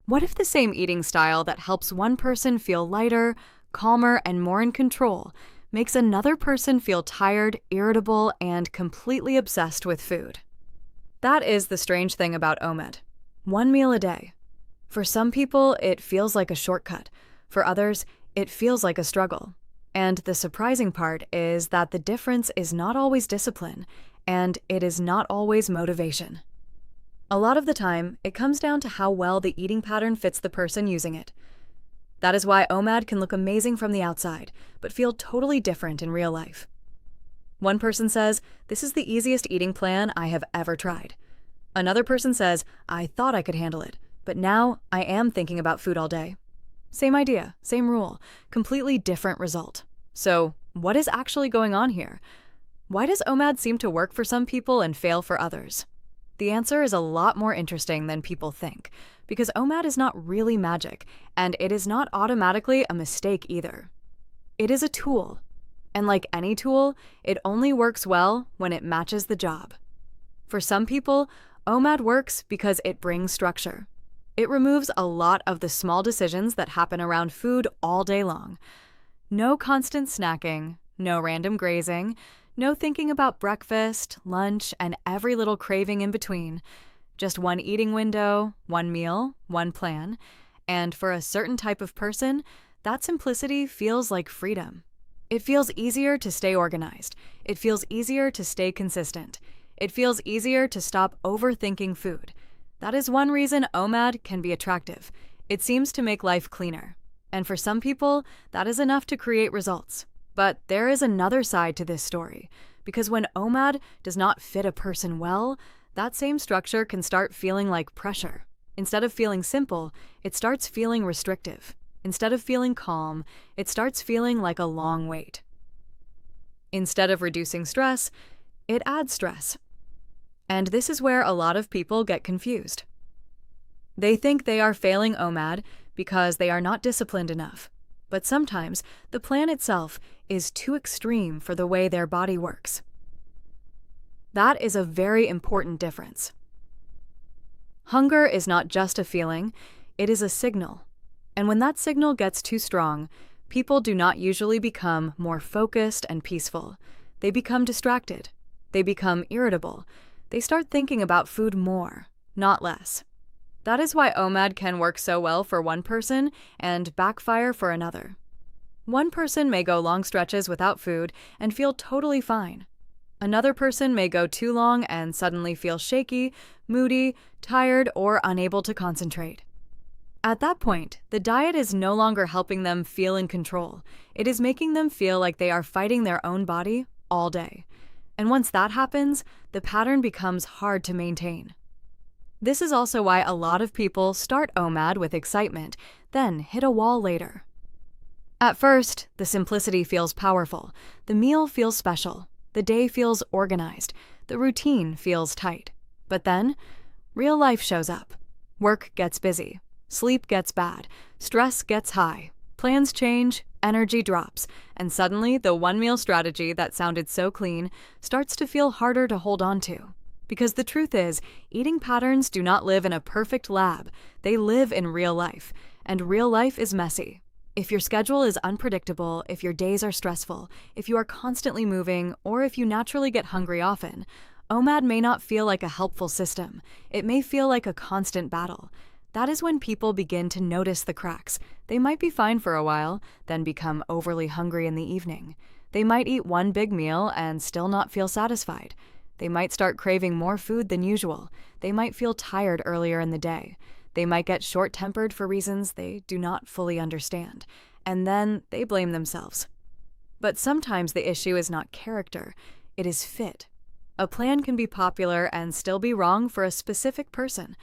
What if the same eating style that helps one person feel lighter, calmer, and more in control makes another person feel tired, irritable, and completely obsessed with food? That is the strange thing about OMAD. One meal a day. For some people, it feels like a shortcut. For others, it feels like a struggle. And the surprising part is that the difference is not always discipline, and it is not always motivation. A lot of the time, it comes down to how well the eating pattern fits the person using it. That is why OMAD can look amazing from the outside, but feel totally different in real life. One person says, "This is the easiest eating plan I have ever tried." Another person says, "I thought I could handle it, but now I am thinking about food all day." Same idea, same rule, completely different result. So, what is actually going on here? Why does OMAD seem to work for some people and fail for others? The answer is a lot more interesting than people think, because OMAD is not really magic, and it is not automatically a mistake either. It is a tool, and like any tool, it only works well when it matches the job. For some people, OMAD works because it brings structure. It removes a lot of the small decisions that happen around food all day long. No constant snacking, no random grazing, no thinking about breakfast, lunch, and every little craving in between. Just one eating window, one meal, one plan. And for a certain type of person, that simplicity feels like freedom. It feels easier to stay organized. It feels easier to stay consistent. It feels easier to stop overthinking food. That is one reason OMAD can be attractive. It seems to make life cleaner. And for some people, that is enough to create results. But there is another side to this story, because when OMAD does not fit a person well, that same structure can start feeling like pressure. Instead of feeling simple, it starts feeling restrictive. Instead of feeling calm, it starts feeling like a long wait. Instead of reducing stress, it adds stress. And this is where a lot of people get confused. They think they are failing OMAD because they are not disciplined enough. But sometimes the plan itself is too extreme for the way their body works. That is a very important difference. Hunger is not just a feeling, it is a signal. And when that signal gets too strong, people do not usually become more focused and peaceful. They become distracted. They become irritable. They start thinking about food more, not less. That is why OMAD can work so well for one person and backfire for another. One person may go long stretches without food and feel totally fine. Another person may go too long and suddenly feel shaky, moody, tired, or unable to concentrate. At that point, the diet is no longer helping them feel in control. It is making them feel like they are fighting their own body all day. And once that happens, the pattern becomes hard to maintain. This is also why a lot of people start OMAD with excitement, then hit a wall later. At first, the simplicity feels powerful, the meal feels special, the day feels organized, the routine feels tight. But then, real life shows up. Work gets busy, sleep gets bad, stress gets high, plans change, energy drops, and suddenly the one-meal strategy that sounded so clean starts to feel harder to hold on to. Because the truth is, eating patterns do not live in a perfect lab. They live in real life, and real life is messy. If your schedule is unpredictable, if your days are stressful, if you are constantly moving, or if you naturally get hungry often, OMAD may not feel like a helpful system. It may feel like a constant battle. That is when people begin to notice the cracks. They might be fine for a while, then become overly hungry in the evening. They might eat one big meal and still not feel satisfied. They might start craving more food than usual. They might feel tired earlier in the day. They might get short-tempered for reasons they do not fully understand. And then they blame themselves. But sometimes the issue is not character, it is fit. A plan can be popular and still be wrong for a specific person.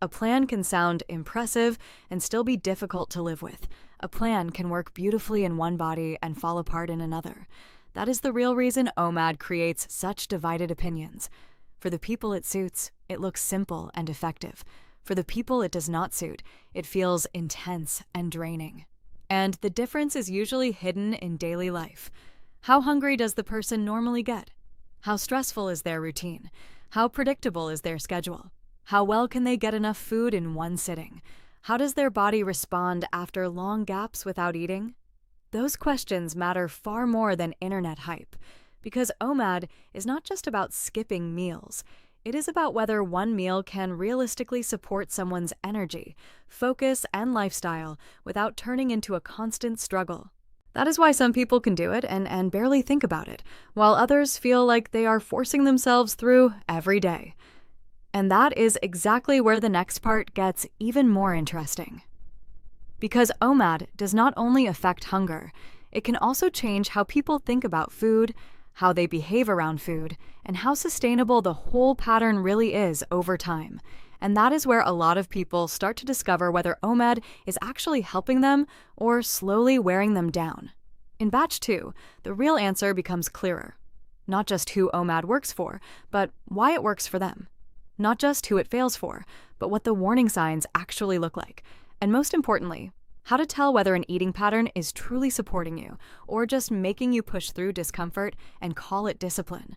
A plan can sound impressive and still be difficult to live with. A plan can work beautifully in one body and fall apart in another. That is the real reason OMAD creates such divided opinions. For the people it suits, it looks simple and effective. For the people it does not suit, it feels intense and draining. And the difference is usually hidden in daily life. How hungry does the person normally get? How stressful is their routine? How predictable is their schedule? How well can they get enough food in one sitting? How does their body respond after long gaps without eating? Those questions matter far more than internet hype, because OMAD is not just about skipping meals. It is about whether one meal can realistically support someone's energy, focus, and lifestyle without turning into a constant struggle. That is why some people can do it and barely think about it, while others feel like they are forcing themselves through every day. And that is exactly where the next part gets even more interesting. Because OMAD does not only affect hunger, it can also change how people think about food, how they behave around food, and how sustainable the whole pattern really is over time. And that is where a lot of people start to discover whether OMAD is actually helping them or slowly wearing them down. In batch 2, the real answer becomes clearer. Not just who OMAD works for, but why it works for them. Not just who it fails for, but what the warning signs actually look like. And most importantly, how to tell whether an eating pattern is truly supporting you or just making you push through discomfort and call it discipline.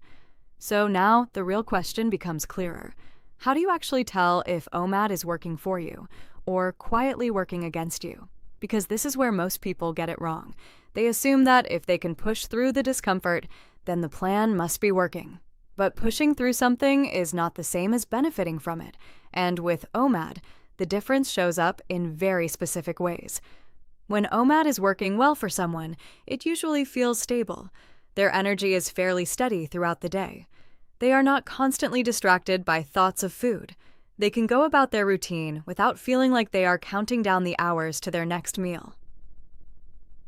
So now the real question becomes clearer. How do you actually tell if OMAD is working for you or quietly working against you? Because this is where most people get it wrong. They assume that if they can push through the discomfort, then the plan must be working. But pushing through something is not the same as benefiting from it. And with OMAD, the difference shows up in very specific ways. When OMAD is working well for someone, it usually feels stable. Their energy is fairly steady throughout the day. They are not constantly distracted by thoughts of food. They can go about their routine without feeling like they are counting down the hours to their next meal.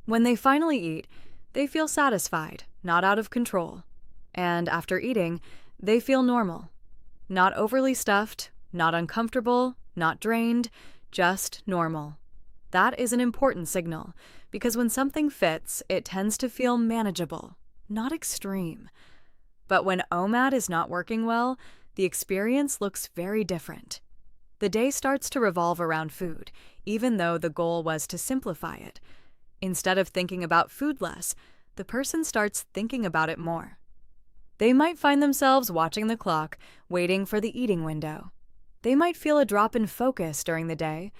When they finally eat, they feel satisfied, not out of control. And after eating, they feel normal. Not overly stuffed, not uncomfortable, not drained, just normal. That is an important signal, because when something fits, it tends to feel manageable, not extreme. But when OMAD is not working well, the experience looks very different. The day starts to revolve around food, even though the goal was to simplify it. Instead of thinking about food less, the person starts thinking about it more. They might find themselves watching the clock, waiting for the eating window. They might feel a drop in focus during the day.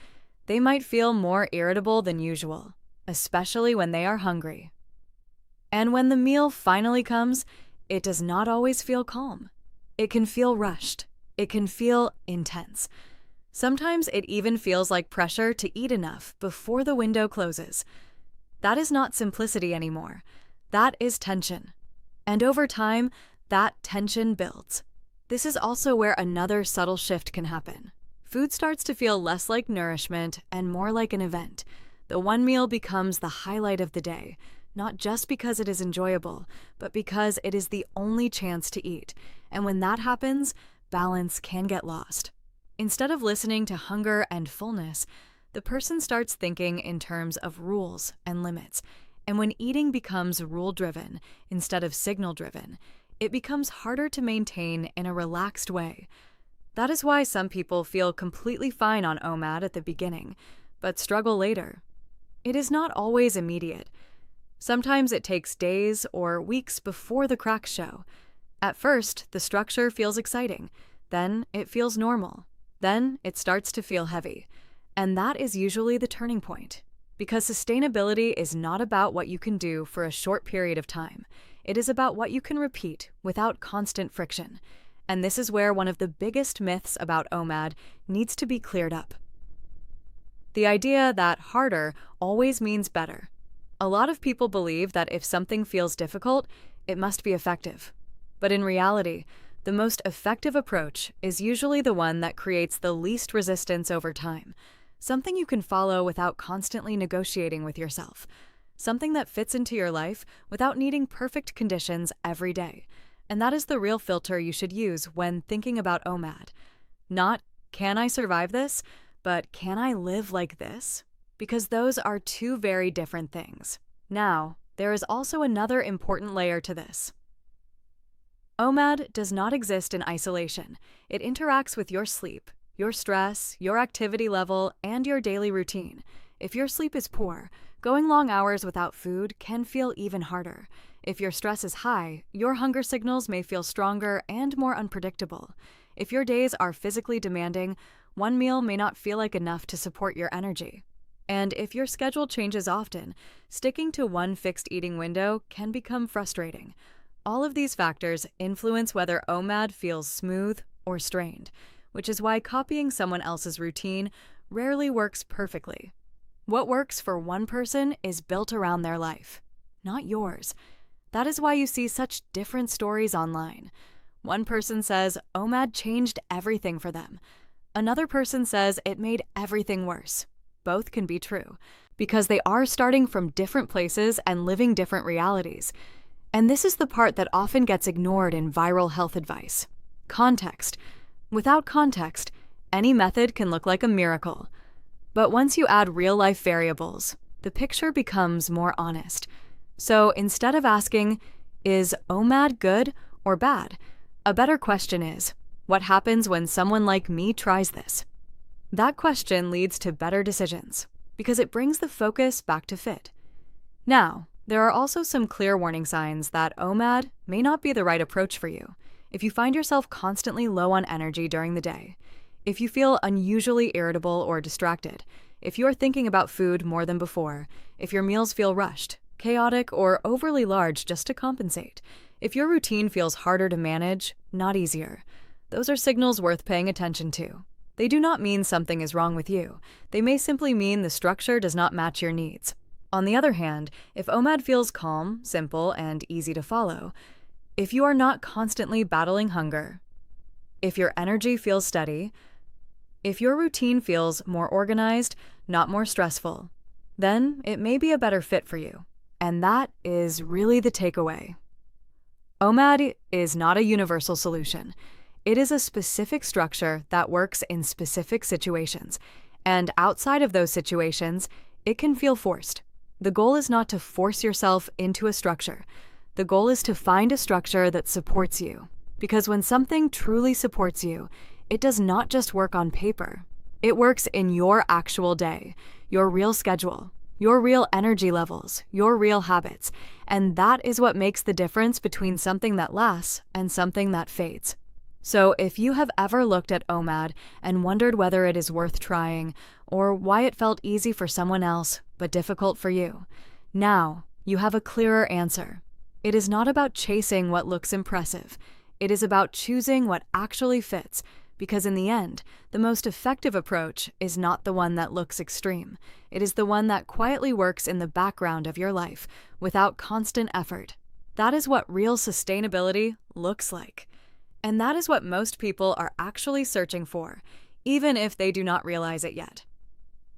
They might feel more irritable than usual, especially when they are hungry. And when the meal finally comes, it does not always feel calm. It can feel rushed. It can feel intense. Sometimes it even feels like pressure to eat enough before the window closes. That is not simplicity anymore. That is tension. And over time, that tension builds. This is also where another subtle shift can happen. Food starts to feel less like nourishment and more like an event. The one meal becomes the highlight of the day, not just because it is enjoyable, but because it is the only chance to eat. And when that happens, balance can get lost. Instead of listening to hunger and fullness, the person starts thinking in terms of rules and limits. And when eating becomes rule-driven instead of signal-driven, it becomes harder to maintain in a relaxed way. That is why some people feel completely fine on OMAD at the beginning, but struggle later. It is not always immediate. Sometimes it takes days or weeks before the cracks show. At first, the structure feels exciting. Then it feels normal. Then it starts to feel heavy. And that is usually the turning point. Because sustainability is not about what you can do for a short period of time. It is about what you can repeat without constant friction. And this is where one of the biggest myths about OMAD needs to be cleared up. The idea that harder always means better. A lot of people believe that if something feels difficult, it must be effective. But in reality, the most effective approach is usually the one that creates the least resistance over time. Something you can follow without constantly negotiating with yourself. Something that fits into your life without needing perfect conditions every day. And that is the real filter you should use when thinking about OMAD. Not, can I survive this? But can I live like this? Because those are two very different things. Now, there is also another important layer to this. OMAD does not exist in isolation. It interacts with your sleep, your stress, your activity level, and your daily routine. If your sleep is poor, going long hours without food can feel even harder. If your stress is high, your hunger signals may feel stronger and more unpredictable. If your days are physically demanding, one meal may not feel like enough to support your energy. And if your schedule changes often, sticking to one fixed eating window can become frustrating. All of these factors influence whether OMAD feels smooth or strained, which is why copying someone else's routine rarely works perfectly. What works for one person is built around their life, not yours. That is why you see such different stories online. One person says OMAD changed everything for them. Another person says it made everything worse. Both can be true, because they are starting from different places and living different realities. And this is the part that often gets ignored in viral health advice. Context. Without context, any method can look like a miracle. But once you add real-life variables, the picture becomes more honest. So instead of asking, is OMAD good or bad? A better question is, what happens when someone like me tries this? That question leads to better decisions, because it brings the focus back to fit. Now, there are also some clear warning signs that OMAD may not be the right approach for you. If you find yourself constantly low on energy during the day, if you feel unusually irritable or distracted, if you are thinking about food more than before, if your meals feel rushed, chaotic, or overly large just to compensate, if your routine feels harder to manage, not easier, those are signals worth paying attention to. They do not mean something is wrong with you. They may simply mean the structure does not match your needs. On the other hand, if OMAD feels calm, simple, and easy to follow, if you are not constantly battling hunger, if your energy feels steady, if your routine feels more organized, not more stressful, then it may be a better fit for you. And that is really the takeaway. OMAD is not a universal solution. It is a specific structure that works in specific situations. And outside of those situations, it can feel forced. The goal is not to force yourself into a structure. The goal is to find a structure that supports you. Because when something truly supports you, it does not just work on paper. It works in your actual day, your real schedule, your real energy levels, your real habits. And that is what makes the difference between something that lasts and something that fades. So if you have ever looked at OMAD and wondered whether it is worth trying, or why it felt easy for someone else but difficult for you, now you have a clearer answer. It is not about chasing what looks impressive. It is about choosing what actually fits, because in the end, the most effective approach is not the one that looks extreme. It is the one that quietly works in the background of your life without constant effort. That is what real sustainability looks like. And that is what most people are actually searching for, even if they do not realize it yet.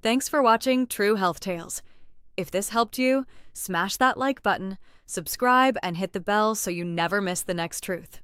Thanks for watching True Health Tales. If this helped you, smash that like button, subscribe, and hit the bell so you never miss the next truth.